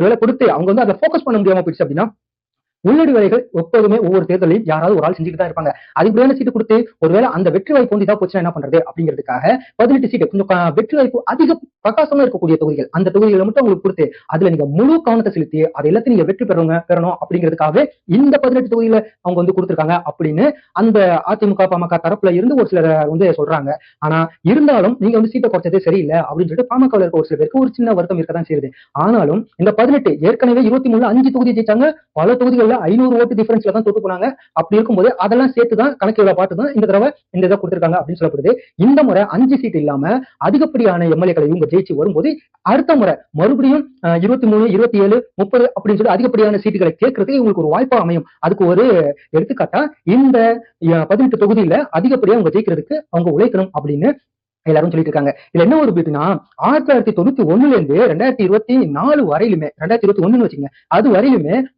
ஒருவேளை கொடுத்து அவங்க வந்து அதை ஃபோக்கஸ் பண்ண முடியாம போயிடுச்சு அப்படின்னா, உள்ளடி வேலைகள் எப்போதுமே ஒவ்வொரு தேர்தலையும் யாராவது ஒரு ஆள் செஞ்சுட்டு தான் இருப்பாங்க. அதிகப்படியான சீட்டு கொடுத்து ஒருவேளை அந்த வெற்றி வாய்ப்பு வந்து இதா போச்சுன்னா என்ன பண்றது அப்படிங்கிறதுக்காக 18 சீட்டு கொஞ்சம் வெற்றி வாய்ப்பு அதிக பிரகாசமா இருக்கக்கூடிய தொகுதிகள், அந்த தொகுதிகளை மட்டும் உங்களுக்கு கொடுத்து அதுல நீங்க முழு கவனத்தை செலுத்தி அது எல்லாத்தையும் நீங்க வெற்றி பெறணும் அப்படிங்கிறதுக்காகவே இந்த 18 தொகுதியில அவங்க வந்து கொடுத்திருக்காங்க அப்படின்னு அந்த அதிமுக பாமக தரப்புல இருந்து ஒரு சிலர் வந்து சொல்றாங்க. ஆனா இருந்தாலும் நீங்க வந்து சீட்டை குறைச்சதே சரியில்லை அப்படின்னு சொல்லிட்டு பாமக இருக்க ஒரு சில பேருக்கு ஒரு சின்ன வருத்தம் இருக்கதான் செய்யுது. ஆனாலும் இந்த 18 ஏற்கனவே 23 5 தொகுதி ஜெயிச்சாங்க. பல தொகுதிகள் 500 ஓட்டு டிஃபரன்ஸ்ல தான் தோத்து போனாங்க. அப்படி இருக்கும்போது அதெல்லாம் சேர்த்துதான் கணக்கு பார்த்து தான் இந்த தடவை இந்த இதை கொடுத்திருக்காங்க அப்படின்னு சொல்லப்படுது. இந்த முறை 5 சீட் இல்லாம அதிகப்படியான எம்எல்ஏக்களை இவங்க ஜெயிச்சு வரும்போது அடுத்த முறை மறுபடியும் 23 27 30 அப்படின்னு சொல்லி அதிகப்படியான சீட்டுகளை கேட்கறதுக்கு இவங்களுக்கு ஒரு வாய்ப்பா அமையும். அதுக்கு ஒரு எடுத்துக்காட்டா இந்த 18 தொகுதியில அதிகப்படியா அவங்க ஜெயிக்கிறதுக்கு அவங்க உழைக்கணும் அப்படின்னு எல்லாரும் சொல்லிட்டு இருக்காங்க. இதுல என்ன ஒரு பியூட்டினா 1991 இருந்து 2024 வரையிலுமே 2021 வச்சுக்கோங்க அது வரையிலுமே